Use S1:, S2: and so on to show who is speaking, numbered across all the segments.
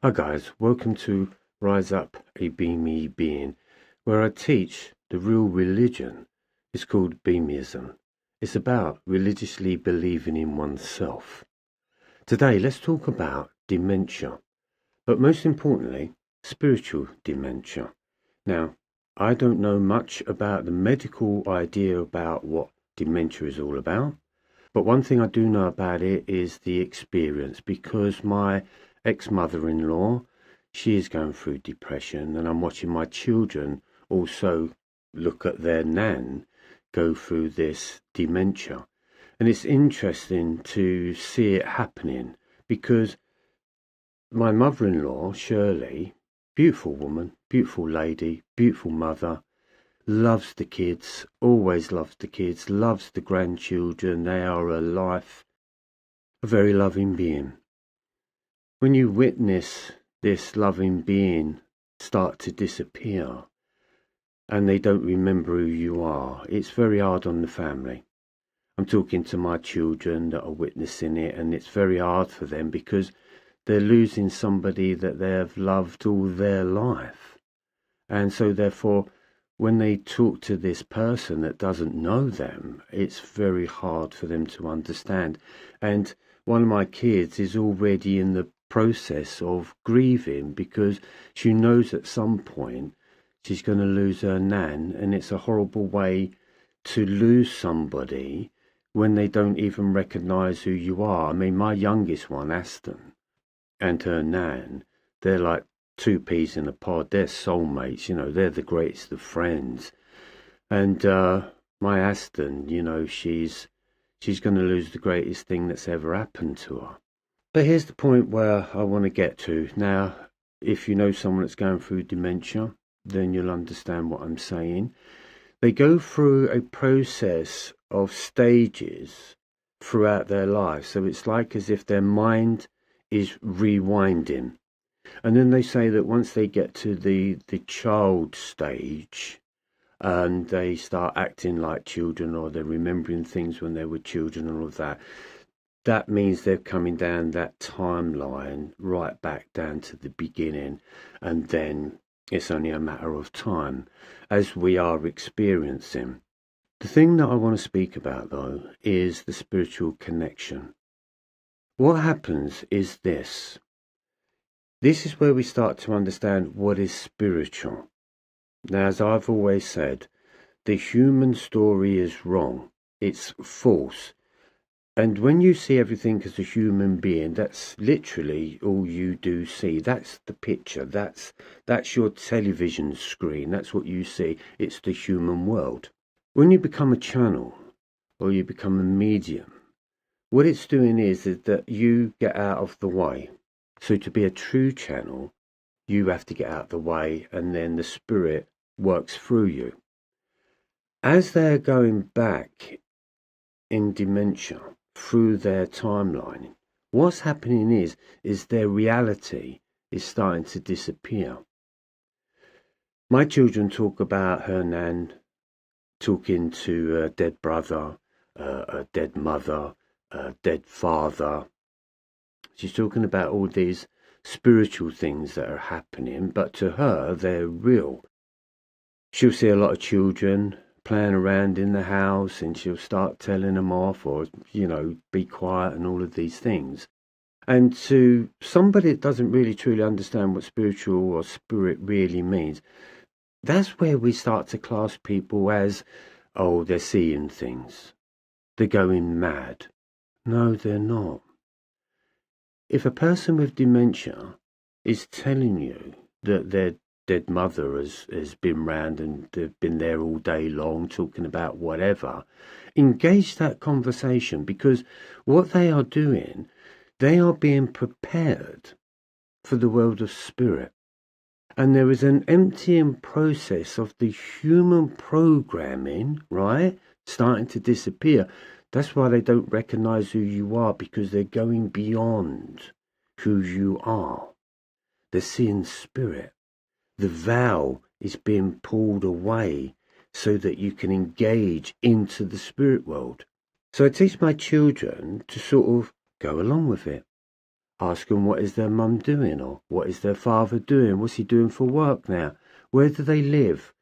S1: Hi guys, welcome to Rise Up a Beamy Being, where I teach the real religion. It's called Beamyism. It's about religiously believing in oneself. Today, let's talk about dementia, but most importantly, spiritual dementia. Now, I don't know much about the medical idea about what dementia is all about, but one thing I do know about it is the experience because my ex-mother-in-law, she is going through depression, and I'm watching my children also look at their nan go through this dementia. And it's interesting to see it happening because my mother-in-law, Shirley, beautiful woman, beautiful lady, beautiful mother, loves the kids, always loves the kids, loves the grandchildren. They are a life, a very loving being. When you witness this loving being start to disappear and they don't remember who you are, it's very hard on the family. I'm talking to my children that are witnessing it, and it's very hard for them because they're losing somebody that they have loved all their life. And so therefore, when they talk to this person that doesn't know them, it's very hard for them to understand. And one of my kids is already in the process of grieving because she knows at some point she's going to lose her nan, and it's a horrible way to lose somebody when they don't even recognise who you are. I mean, my youngest one, Aston, and her nan, they're like two peas in a pod. They're soulmates, they're the greatest of friends. And my Aston, she's going to lose the greatest thing that's ever happened to her. But here's the point where I want to get to. Now, if you know someone that's going through dementia, then you'll understand what I'm saying. They go through a process of stages throughout their life. So it's like as if their mind is rewinding. And then they say that once they get to the child stage and they start acting like children, or they're remembering things when they were children and all of that, that means they're coming down that timeline right back down to the beginning. And then it's only a matter of time as we are experiencing. The thing that I want to speak about, though, is the spiritual connection. What happens is this. This is where we start to understand what is spiritual. Now, as I've always said, the human story is wrong. It's false. And when you see everything as a human being, that's literally all you do see. That's the picture. That's your television screen. That's what you see. It's the human world. When you become a channel or you become a medium, what it's doing is that you get out of the way. So to be a true channel, you have to get out of the way, and then the spirit works through you. As they're going back in dementia through their timeline, what's happening is their reality is starting to disappear. My children talk about her nan talking to a dead brother, a dead mother, a dead father. She's talking about all these spiritual things that are happening, but to her, they're real. She'll see a lot of children playing around in the house, and she'll start telling them off, or, be quiet and all of these things. And to somebody that doesn't really truly understand what spiritual or spirit really means, that's where we start to class people as, oh, they're seeing things. They're going mad. No, they're not. If a person with dementia is telling you that their dead mother has been round and they've been there all day long talking about whatever, engage that conversation, because what they are doing, they are being prepared for the world of spirit. And there is an emptying process of the human programming, right, starting to disappear. That's why they don't recognize who you are, because they're going beyond who you are. They're seeing spirit. The veil is being pulled away so that you can engage into the spirit world. So I teach my children to sort of go along with it. Ask them what is their mum doing, or what is their father doing, what's he doing for work now, where do they live,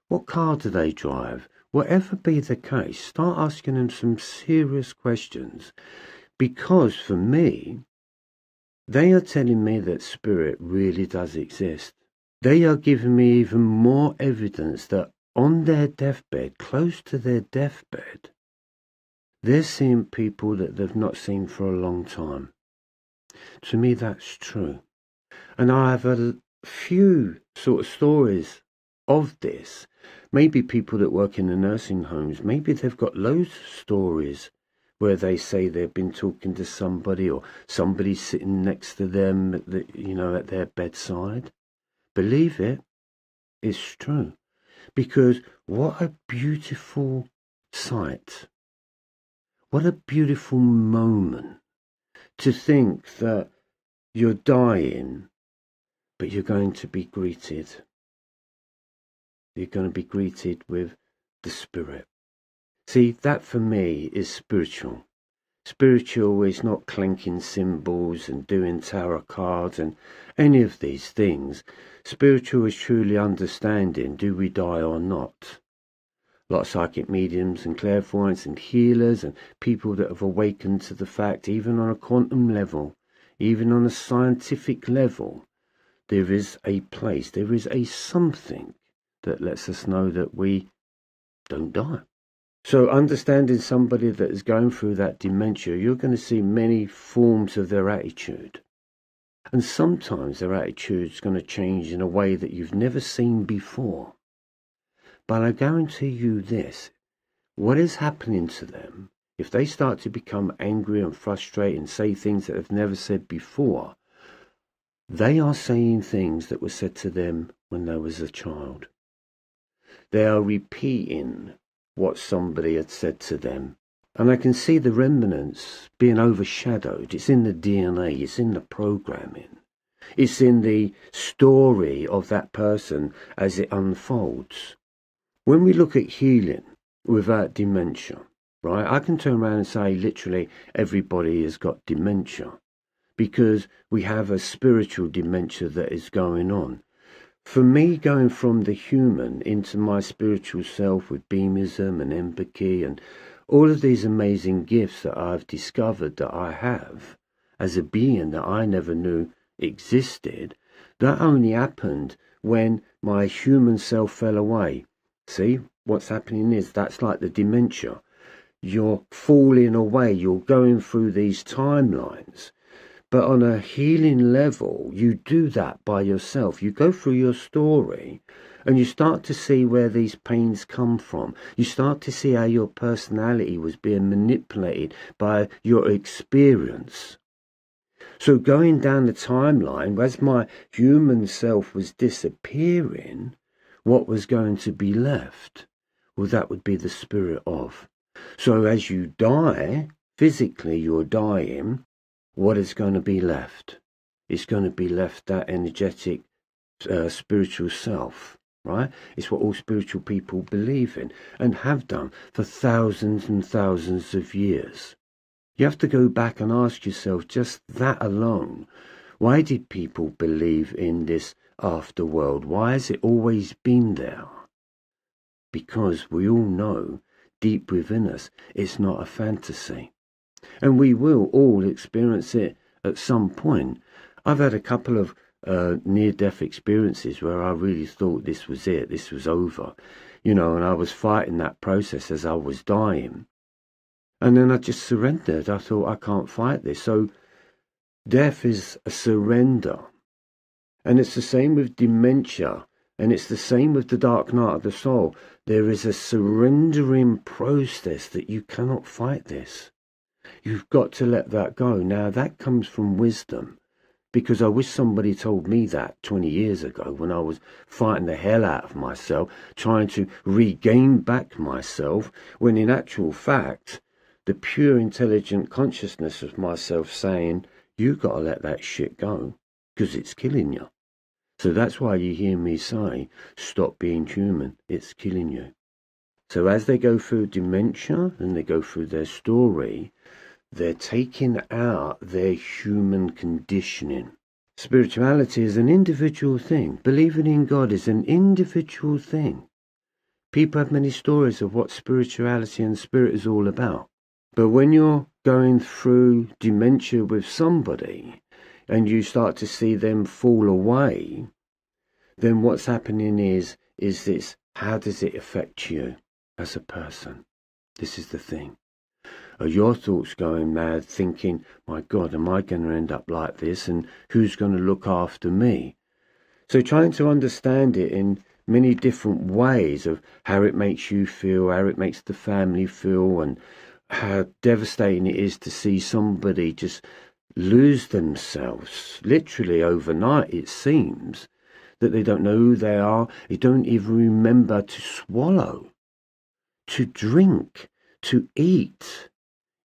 S1: what car do they drive. Whatever be the case, start asking them some serious questions, because for me, they are telling me that spirit really does exist. They are giving me even more evidence that on their deathbed, close to their deathbed, they're seeing people that they've not seen for a long time. To me, that's true. And I have a few sort of stories of this. Maybe people that work in the nursing homes, maybe they've got loads of stories where they say they've been talking to somebody, or somebody's sitting next to them at at their bedside. Believe it, it's true. Because what a beautiful sight. What a beautiful moment to think that you're dying, but you're going to be greeted. You're going to be greeted with the Spirit. See, that for me is spiritual. Spiritual is not clanking cymbals and doing tarot cards and any of these things. Spiritual is truly understanding, do we die or not? A lot of psychic mediums and clairvoyants and healers and people that have awakened to the fact, even on a quantum level, even on a scientific level, there is a place, there is a something that lets us know that we don't die. So understanding somebody that is going through that dementia, you're going to see many forms of their attitude. And sometimes their attitude is going to change in a way that you've never seen before. But I guarantee you this, what is happening to them, if they start to become angry and frustrated and say things that they've never said before, they are saying things that were said to them when they was a child. They are repeating what somebody had said to them. And I can see the remnants being overshadowed. It's in the DNA, it's in the programming. It's in the story of that person as it unfolds. When we look at healing without dementia, right, I can turn around and say literally everybody has got dementia because we have a spiritual dementia that is going on. For me, going from the human into my spiritual self with beamism and empathy and all of these amazing gifts that I've discovered that I have as a being that I never knew existed, that only happened when my human self fell away. See, what's happening is that's like the dementia. You're falling away, you're going through these timelines. But on a healing level, you do that by yourself. You go through your story and you start to see where these pains come from. You start to see how your personality was being manipulated by your experience. So going down the timeline, as my human self was disappearing, what was going to be left? Well, that would be the spirit of. So as you die, physically you're dying, what is going to be left? It's going to be left that energetic spiritual self, right? It's what all spiritual people believe in and have done for thousands and thousands of years. You have to go back and ask yourself just that alone. Why did people believe in this afterworld? Why has it always been there? Because we all know deep within us it's not a fantasy. And we will all experience it at some point. I've had a couple of near-death experiences where I really thought this was it, this was over, and I was fighting that process as I was dying. And then I just surrendered. I thought, I can't fight this. So death is a surrender. And it's the same with dementia. And it's the same with the dark night of the soul. There is a surrendering process that you cannot fight this. You've got to let that go. Now, that comes from wisdom, because I wish somebody told me that 20 years ago when I was fighting the hell out of myself, trying to regain back myself, when in actual fact, the pure intelligent consciousness of myself saying, you've got to let that shit go, because it's killing you. So that's why you hear me say, stop being human, it's killing you. So as they go through dementia and they go through their story, they're taking out their human conditioning. Spirituality is an individual thing. Believing in God is an individual thing. People have many stories of what spirituality and spirit is all about. But when you're going through dementia with somebody and you start to see them fall away, then what's happening is this: how does it affect you as a person? This is the thing. Are your thoughts going mad thinking, my God, am I going to end up like this? And who's going to look after me? So trying to understand it in many different ways of how it makes you feel, how it makes the family feel, and how devastating it is to see somebody just lose themselves literally overnight. It seems that they don't know who they are. They don't even remember to swallow, to drink, to eat.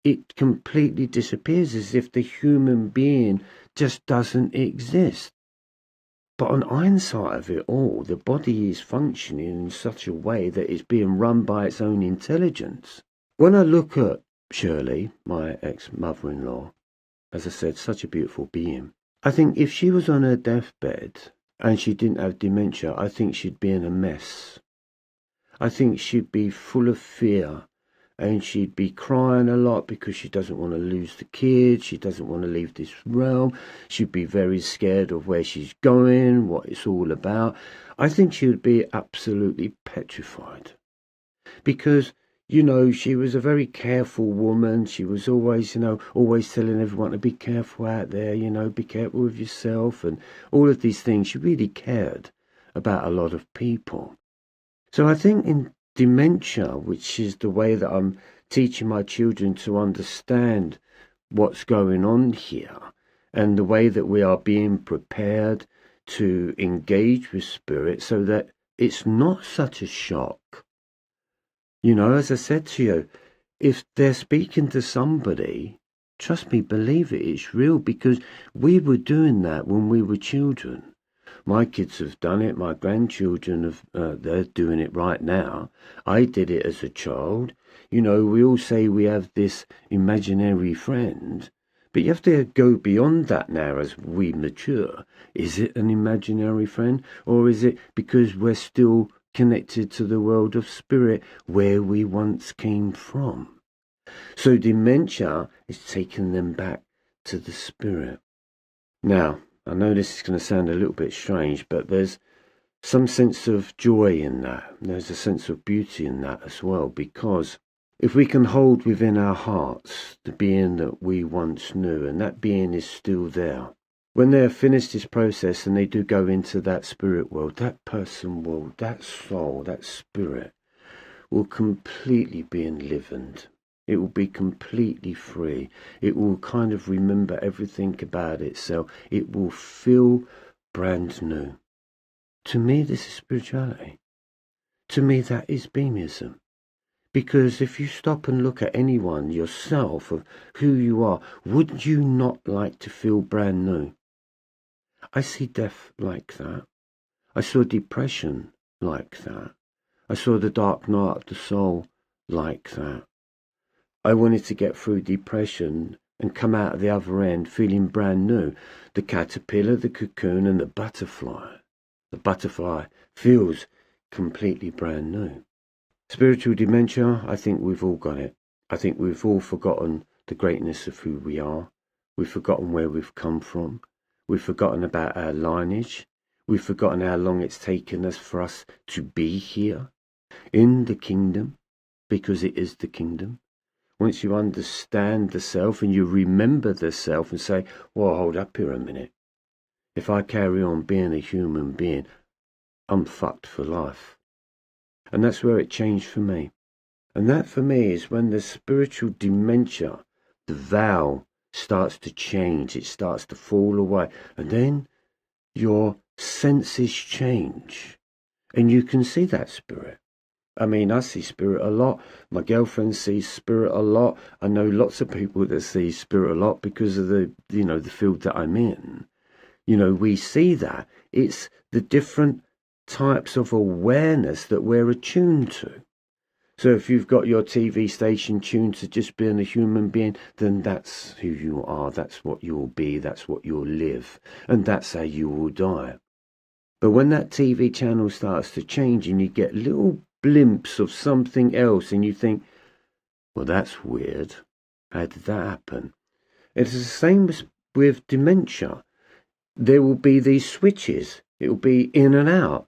S1: It completely disappears, as if the human being just doesn't exist. But on hindsight of it all, the body is functioning in such a way that it's being run by its own intelligence. When I look at Shirley, my ex-mother-in-law, as I said, such a beautiful being, I think if she was on her deathbed and she didn't have dementia, I think she'd be in a mess. I think she'd be full of fear, and she'd be crying a lot because she doesn't want to lose the kids. She doesn't want to leave this realm. She'd be very scared of where she's going, what it's all about. I think she would be absolutely petrified because, she was a very careful woman. She was always, always telling everyone to be careful out there, be careful with yourself and all of these things. She really cared about a lot of people. So I think in dementia, which is the way that I'm teaching my children to understand what's going on here, and the way that we are being prepared to engage with spirit so that it's not such a shock. As I said to you, if they're speaking to somebody, trust me, believe it, it's real, because we were doing that when we were children. My kids have done it. My grandchildren they're doing it right now. I did it as a child. We all say we have this imaginary friend, but you have to go beyond that now as we mature. Is it an imaginary friend, or is it because we're still connected to the world of spirit where we once came from? So dementia is taking them back to the spirit. Now, I know this is going to sound a little bit strange, but there's some sense of joy in that. There's a sense of beauty in that as well, because if we can hold within our hearts the being that we once knew, and that being is still there, when they have finished this process and they do go into that spirit world, that person will, that soul, that spirit will completely be enlivened. It will be completely free. It will kind of remember everything about itself. It will feel brand new. To me, this is spirituality. To me, that is beamism. Because if you stop and look at anyone, yourself, of who you are, would you not like to feel brand new? I see death like that. I saw depression like that. I saw the dark night of the soul like that. I wanted to get through depression and come out at the other end feeling brand new. The caterpillar, the cocoon, and the butterfly. The butterfly feels completely brand new. Spiritual dementia, I think we've all got it. I think we've all forgotten the greatness of who we are. We've forgotten where we've come from. We've forgotten about our lineage. We've forgotten how long it's taken us for us to be here in the kingdom, because it is the kingdom. Once you understand the self and you remember the self and say, well, hold up here a minute. If I carry on being a human being, I'm fucked for life. And that's where it changed for me. And that for me is when the spiritual dementia, the vow, starts to change. It starts to fall away. And then your senses change. And you can see that spirit. I mean, I see spirit a lot. My girlfriend sees spirit a lot. I know lots of people that see spirit a lot because of the field that I'm in. We see that. It's the different types of awareness that we're attuned to. So if you've got your TV station tuned to just being a human being, then that's who you are, that's what you'll be, that's what you'll live, and that's how you will die. But when that TV channel starts to change and you get little blimps of something else and you think, well, that's weird. How did that happen? It's the same with dementia. There will be these switches. It will be in and out.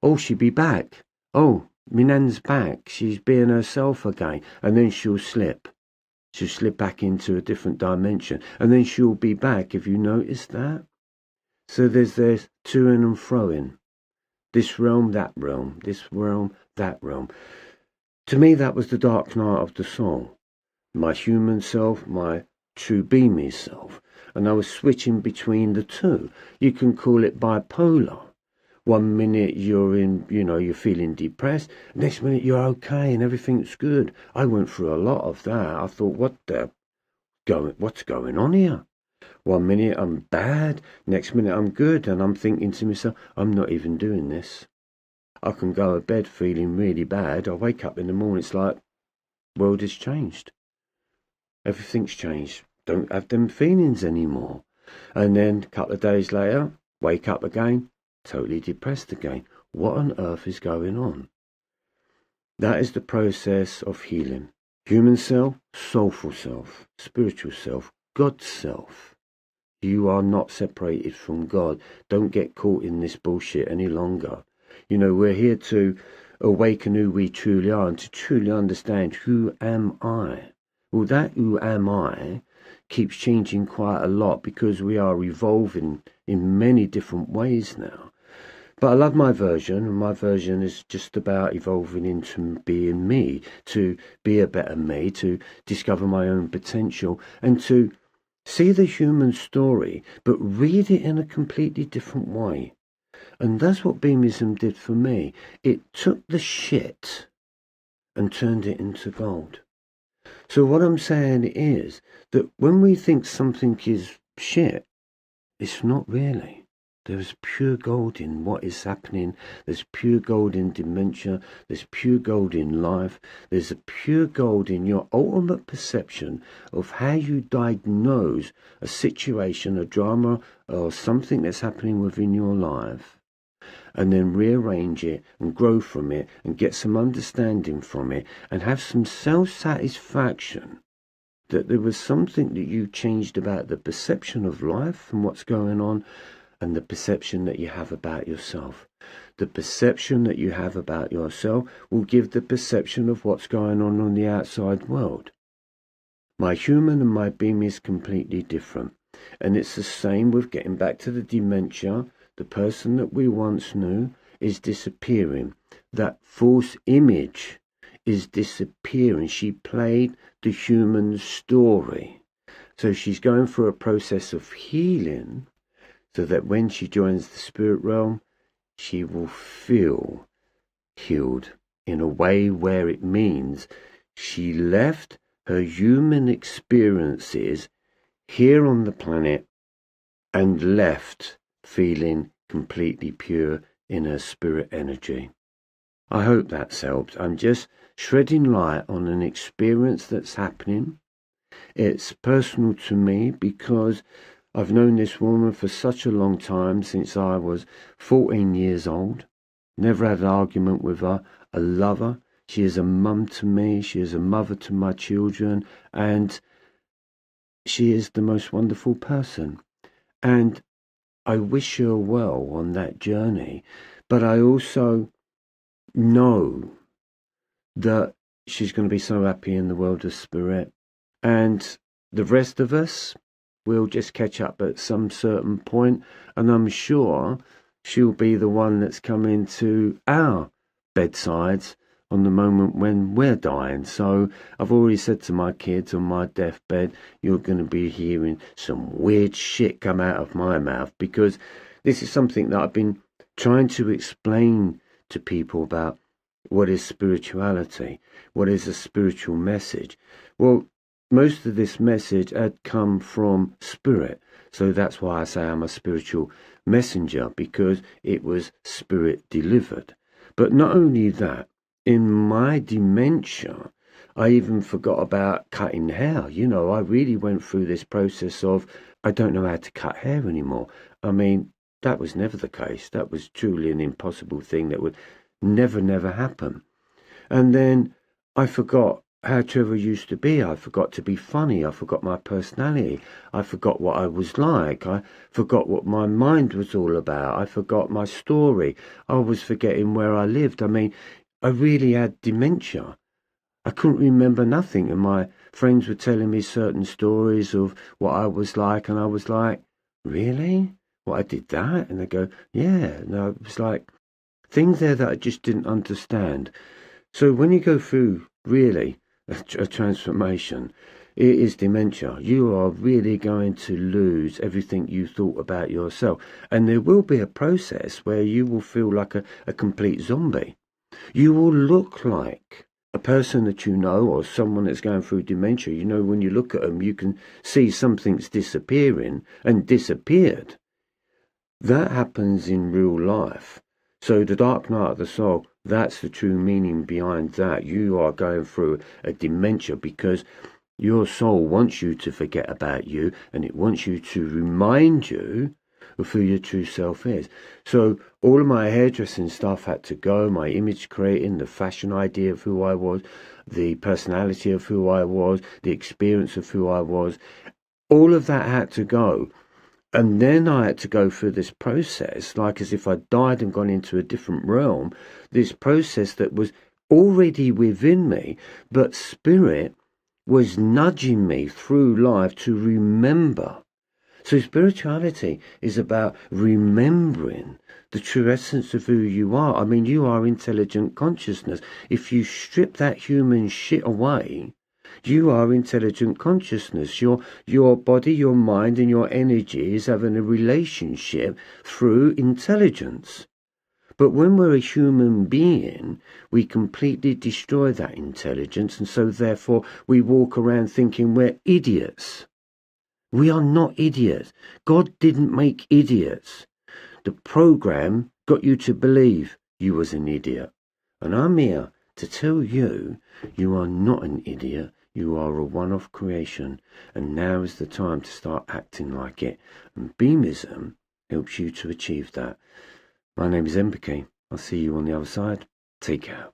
S1: Oh, she'll be back. Oh, my nan's back. She's being herself again. And then she'll slip. She'll slip back into a different dimension. And then she'll be back. Have you noticed that? So there's to-ing and fro-ing. This realm, that realm. This realm, that realm. To me, that was the dark night of the soul. My human self, my true be me self. And I was switching between the two. You can call it bipolar. 1 minute you're you're feeling depressed. Next minute you're okay and everything's good. I went through a lot of that. I thought, what's going on here? 1 minute I'm bad, next minute I'm good, and I'm thinking to myself, I'm not even doing this. I can go to bed feeling really bad. I wake up in the morning, it's like, world has changed. Everything's changed. Don't have them feelings anymore. And then a couple of days later, wake up again, totally depressed again. What on earth is going on? That is the process of healing. Human self, soulful self, spiritual self, God self. You are not separated from God. Don't get caught in this bullshit any longer. We're here to awaken who we truly are and to truly understand who am I. Well, that who am I keeps changing quite a lot because we are evolving in many different ways now. But I love my version, and my version is just about evolving into being me, to be a better me, to discover my own potential, and to see the human story, but read it in a completely different way. And that's what Beamism did for me. It took the shit and turned it into gold. So what I'm saying is that when we think something is shit, it's not really. There's pure gold in what is happening. There's pure gold in dementia. There's pure gold in life. There's a pure gold in your ultimate perception of how you diagnose a situation, a drama, or something that's happening within your life, and then rearrange it and grow from it and get some understanding from it and have some self-satisfaction that there was something that you changed about the perception of life and what's going on, and the perception that you have about yourself. The perception that you have about yourself will give the perception of what's going on the outside world. My human and my being is completely different. And it's the same with getting back to the dementia. The person that we once knew is disappearing. That false image is disappearing. She played the human story. So she's going through a process of healing, so that when she joins the spirit realm, she will feel healed in a way where it means she left her human experiences here on the planet and left feeling completely pure in her spirit energy. I hope that's helped. I'm just shedding light on an experience that's happening. It's personal to me because I've known this woman for such a long time, since I was 14 years old. Never had an argument with her. I love her. She is a mum to me. She is a mother to my children. And she is the most wonderful person. And I wish her well on that journey. But I also know that she's going to be so happy in the world of spirit. And the rest of us, we'll just catch up at some certain point, and I'm sure she'll be the one that's coming to our bedsides on the moment when we're dying. So I've already said to my kids on my deathbed, you're going to be hearing some weird shit come out of my mouth, because this is something that I've been trying to explain to people about. What is spirituality? What is a spiritual message? Well, most of this message had come from spirit. So that's why I say I'm a spiritual messenger, because it was spirit delivered. But not only that, in my dementia, I even forgot about cutting hair. I really went through this process of I don't know how to cut hair anymore. I mean, that was never the case. That was truly an impossible thing that would never happen. And then I forgot how Trevor used to be. I forgot to be funny. I forgot my personality. I forgot what I was like. I forgot what my mind was all about. I forgot my story. I was forgetting where I lived. I mean, I really had dementia. I couldn't remember nothing, and my friends were telling me certain stories of what I was like, and I was like, really? What, I did that? And they go, yeah. And I was like, things there that I just didn't understand. So when you go through really a transformation, it is dementia. You are really going to lose everything you thought about yourself. And there will be a process where you will feel like a complete zombie. You will look like a person that you know, or someone that's going through dementia. When you look at them, you can see something's disappearing and disappeared. That happens in real life. So the dark night of the soul, that's the true meaning behind that. You are going through a dementia because your soul wants you to forget about you, and it wants you to remind you of who your true self is. So all of my hairdressing stuff had to go, my image creating, the fashion idea of who I was, the personality of who I was, the experience of who I was, all of that had to go. And then I had to go through this process, like as if I died and gone into a different realm, this process that was already within me, but spirit was nudging me through life to remember. So spirituality is about remembering the true essence of who you are. I mean, you are intelligent consciousness. If you strip that human shit away, you are intelligent consciousness. Your body, your mind, and your energy is having a relationship through intelligence. But when we're a human being, we completely destroy that intelligence, and so therefore we walk around thinking we're idiots. We are not idiots. God didn't make idiots. The program got you to believe you was an idiot. And I'm here to tell you, you are not an idiot. You are a one-off creation. And now is the time to start acting like it. And Beamism helps you to achieve that. My name is Empathy. I'll see you on the other side. Take care.